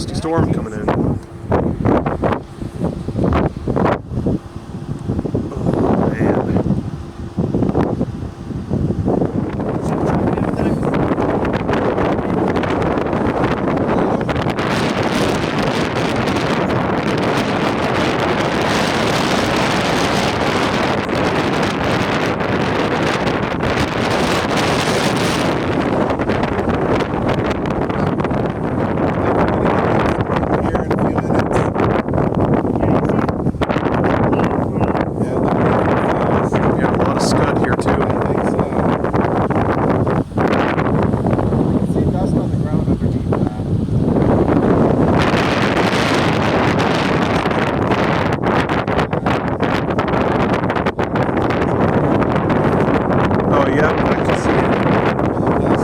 nasty storm coming in. Oh, man. Yeah, a lot of scud here too. Oh yeah, I can see it.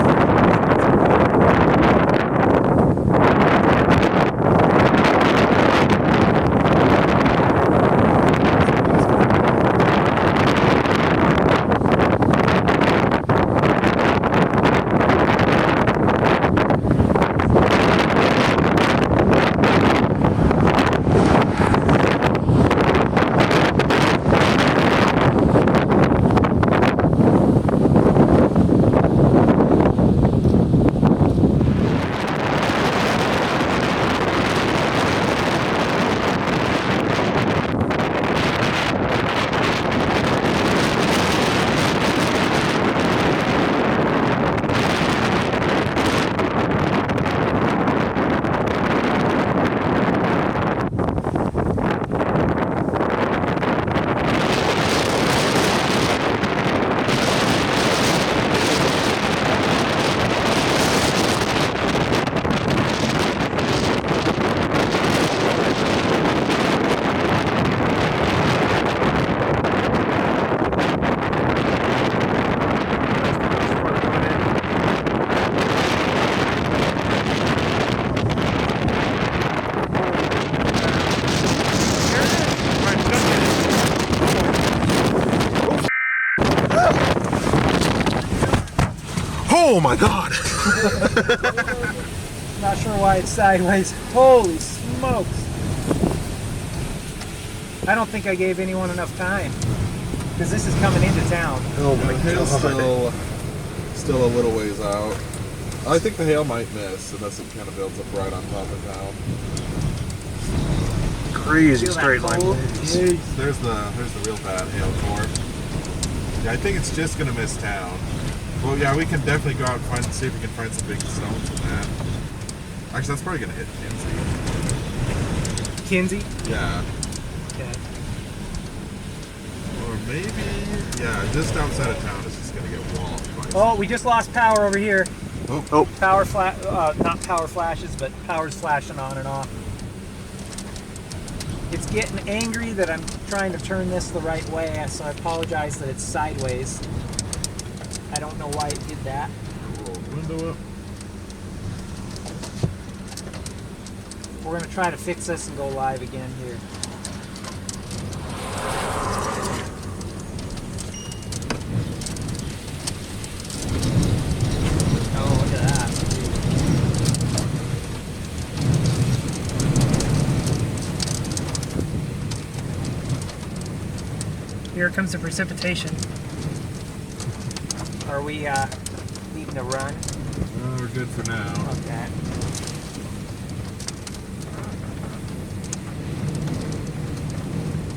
Oh my god! Not sure why it's sideways. Holy smokes! I don't think I gave anyone enough time because this is coming into town. Oh my The hail's god. still a little ways out. I think the hail might miss unless it kind of builds up right on top of town. Crazy Feel that straight line. cold? There's the real bad hail core. Yeah, I think it's just gonna miss town. Well, yeah, we can definitely go out and see if we can find some big stones in that. Actually, that's probably gonna hit Kinsey. Kinsey? Yeah. Okay. Or maybe, yeah, just outside of town, it's just gonna get walloped by. Oh, we just lost power over here. Oh, Power flash, not power flashes, but power's flashing on and off. It's getting angry that I'm trying to turn this the right way, so I apologize that it's sideways. I don't know why it did that. Roll the window up. We're gonna try to fix this and go live again here. Oh, look at that. Here comes the precipitation. Are we leaving to run? We're good for now. Okay.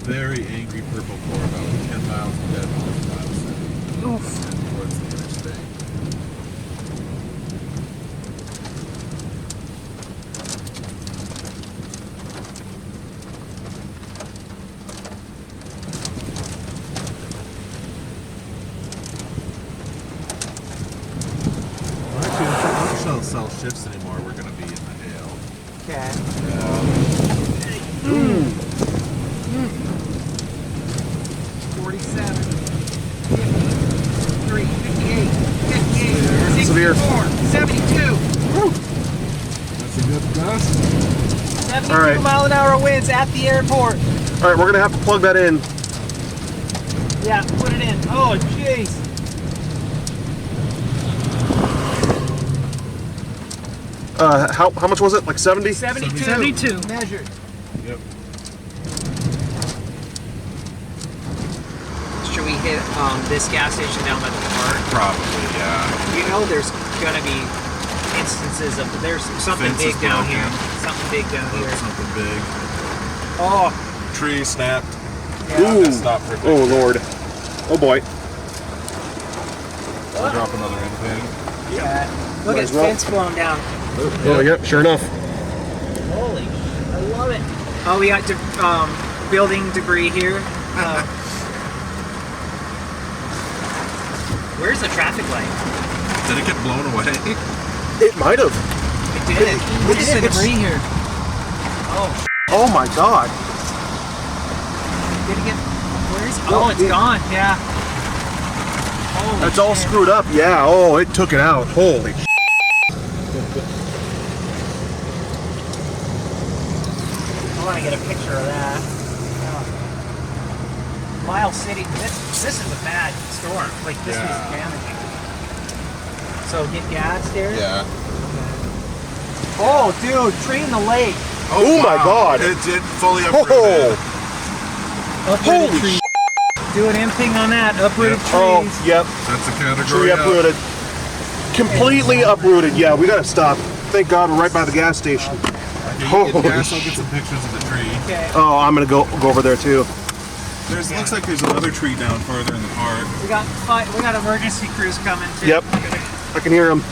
Very angry purple core, about 10 miles from dead miles. Oof. Towards the interstate. Actually, if we don't sell ships anymore, we're going to be in the hail. Okay. 47, 53, 58, 58, Severe. 64, 72. That's a good gust. 72 All right. mile an hour winds at the airport. all right, we're gonna have to plug that in. Yeah, put it in. Oh, jeez. How much was it? Like 70? 72. Measured. Yep. Should we hit this gas station down by the park? Probably, yeah. You know there's gonna be instances of there's something Fence is big down broken. here. Something big down Oh, here. something big. Oh, Tree snapped. Ooh. Stop for a Oh, picture. Lord. Oh, boy. I'll drop another in thing. yeah. Look Might at as well. fence blown down. Oh, yep, sure enough. Holy, I love it. Oh, we got building debris here. Where's the traffic light? Did it get blown away? It might have. It did. Look at the debris here. Oh, Oh, my God. did it get? Where is? Oh, it's gone. Yeah. Holy That's all shit. screwed up. Yeah. Oh, it took it out. Holy. I want to get a picture of that. Oh. Miles City. This is a bad storm. Like this was Yeah. damaging. So get gas there. Yeah. Oh, dude, tree in the lake. Oh, my God. It did fully uprooted. Oh, Uprooted holy trees. Do an imping on that. Uprooted Yep. Oh, trees. yep. That's a category Tree up. uprooted. Completely uprooted. Yeah, we gotta stop. Thank God we're right by the gas station. Okay, you Holy get gas, I'll get some pictures of the tree. Okay. Oh, I'm gonna go over there too. Looks like there's another tree down further in the park. We got emergency crews coming too. Yep. I can hear him.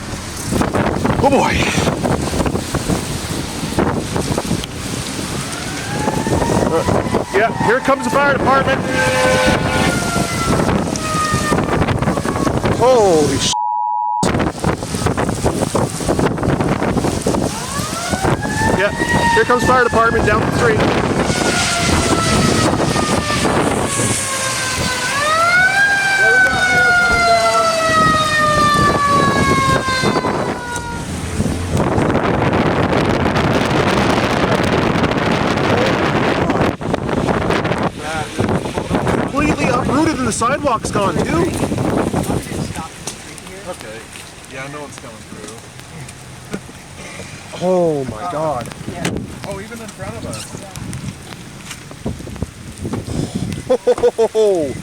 Oh boy. Yeah, here comes the fire department. Holy sh! Yeah, here comes fire department down the street. Completely uprooted and the sidewalk's gone too. Okay. Yeah, no one's coming through. Oh my God. Oh, even in front of us. Oh,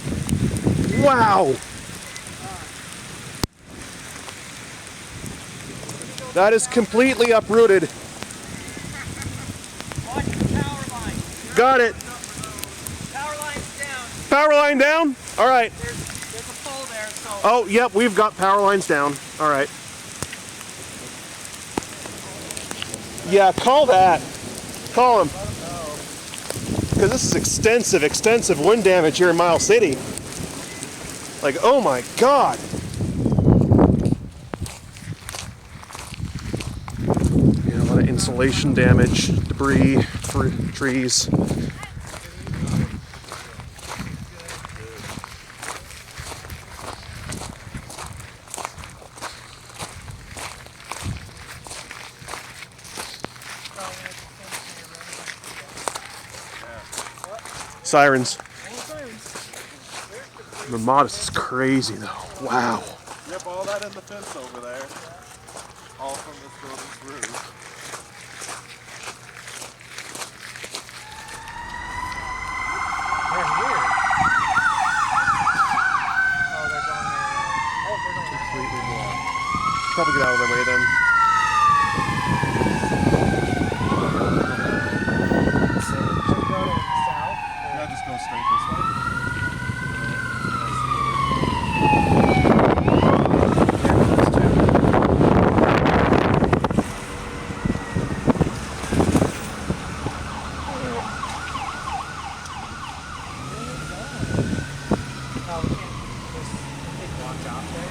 wow. That is completely uprooted. Watch the power line. Got it. Power line's down. Power line down? All right. There's a pole there, so Oh, yep, we've got power lines down. All right. Yeah, call that. Call him. Because this is extensive wind damage here in Miles City. Like, oh my God. Yeah, a lot of insulation damage, debris, trees. Sirens. The Modest is crazy though. Wow. Yep, all that in the fence over there. All from this building's roof. they're here. Oh, they're going there. Oh, they're going that way. Completely blocked. Probably get out of their way then. So should we go to the south? Yeah, just go straight this way. Oh, we can't. There's a big block off there.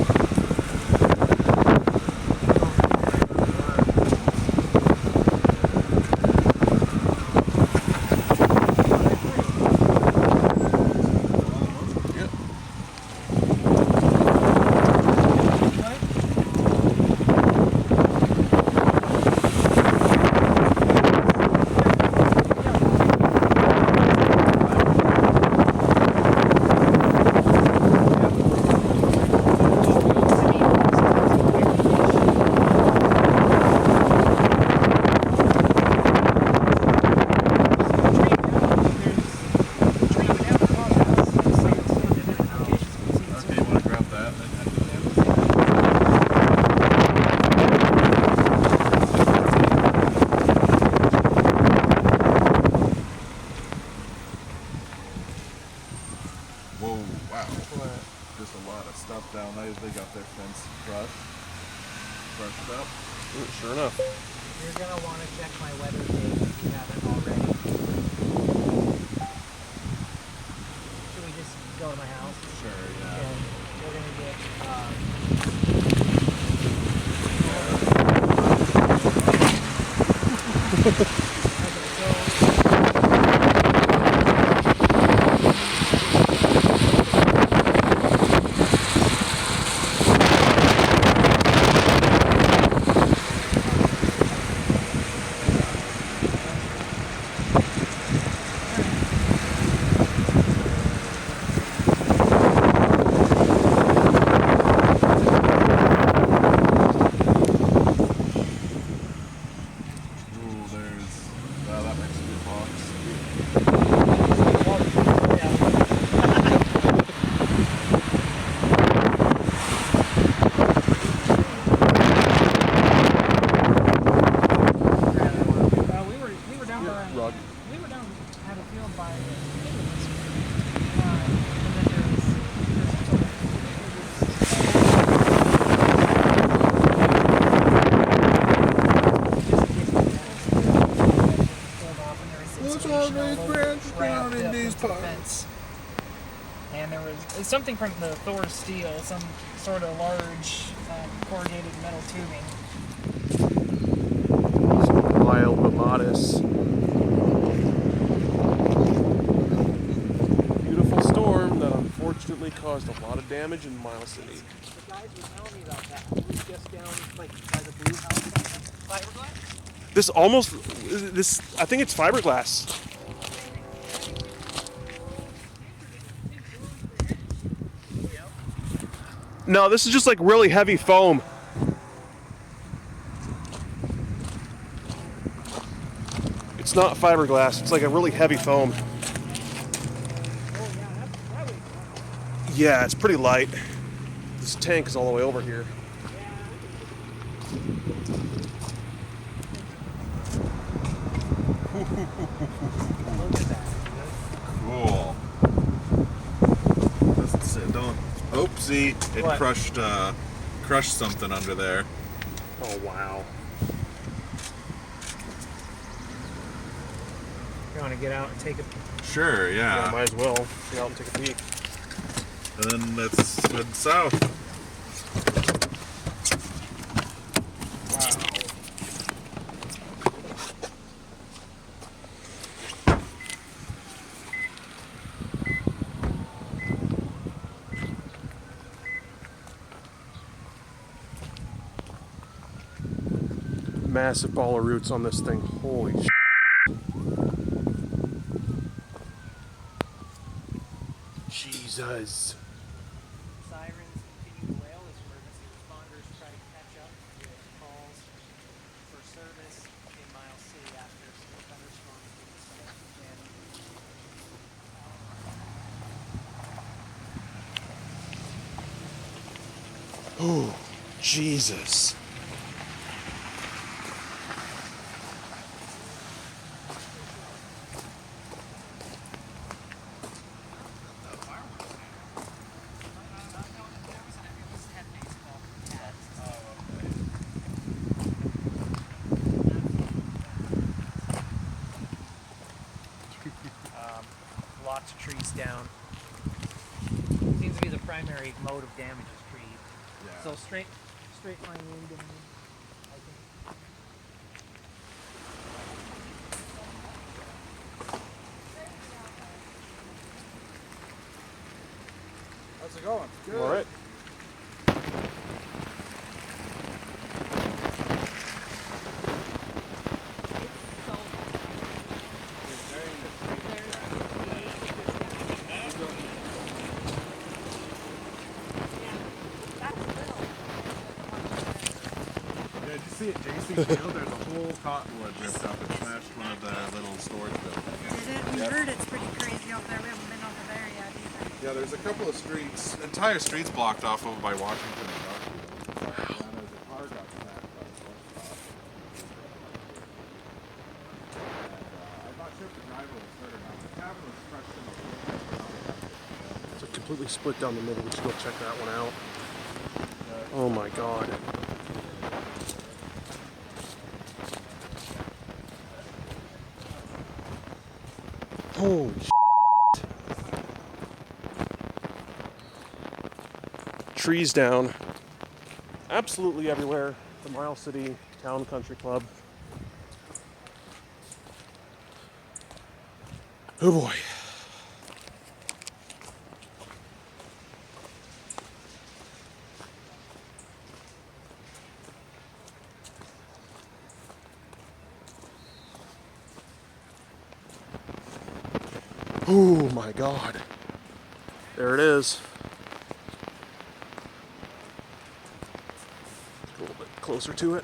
Crushed up. Sure enough. You're gonna want to check my weather page if you haven't already. Should we just go to my house? Sure, yeah. And we're gonna get. Ooh, there's. Well, that makes a good box. We were down by. Rug. We were down at a field by. And then What's all these branches down in these pots? And there was something from the Thor steel, some sort of large corrugated metal tubing. Wild but modest. Beautiful storm that unfortunately caused a lot of damage in Miles City. The guys were telling me about that. It was just down like by the blue house. Fiberglass? This I think it's fiberglass. No, this is just like really heavy foam. It's not fiberglass, it's like a really heavy foam. Yeah, it's pretty light. This tank is all the way over here. Cool. Doesn't sit. Don't. Oopsie! It What? crushed something under there. Oh wow. You want to get out and take a. Sure, Yeah, yeah. might as well. Get out and take a peek. And then let's head south. Massive ball of roots on this thing. Holy sh**. Jesus. Sirens continue to wail as emergency responders try to catch up with calls for service in Miles City after some thunderstorms being Oh, Jesus. lots of trees down. Seems to be the primary mode of damage is trees. Yeah. So straight line wind and I think. How's it going? Good. All right. Yeah, did you see it, JC Field? There's a whole cottonwood ripped up and smashed one of the little storage buildings. Is it? We heard it's pretty crazy out there. We haven't been over there yet either. Yeah, there's a couple of streets, entire streets blocked off over by Washington and Garfield. And there's a car got smashed by the shortstop. And I'm not sure if the driver was hurt or not. The cabin was crushed in the whole. It's completely split down the middle. We should go check that one out. Oh my God. Holy shit. Trees down. Absolutely everywhere. The Miles City Town Country Club. Oh boy. Oh my God. There it is. A little bit closer to it.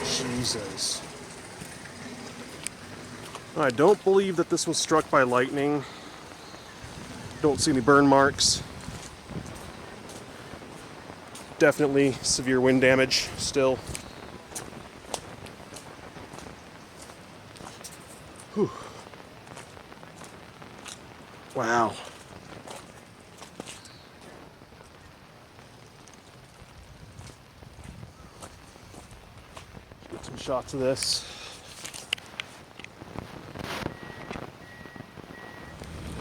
Jesus. I don't believe that this was struck by lightning. Don't see any burn marks. Definitely severe wind damage still. Whew. Wow. Get some shots of this.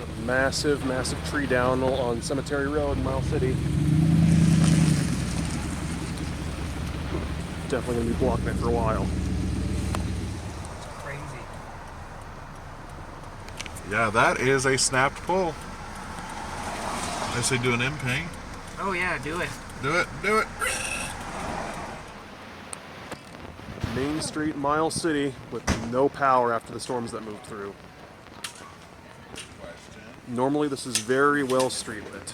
A massive, massive tree down on Cemetery Road in Miles City. Definitely gonna be blocking it for a while. Crazy. Yeah, that is a snapped pole. I say do an imping. Oh yeah, do it. Do it, do it. Main Street, Miles City, with no power after the storms that moved through. Normally this is very well street lit.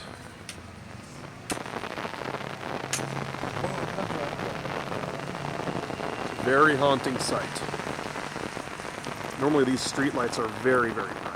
Very haunting sight. Normally these street lights are very, very bright.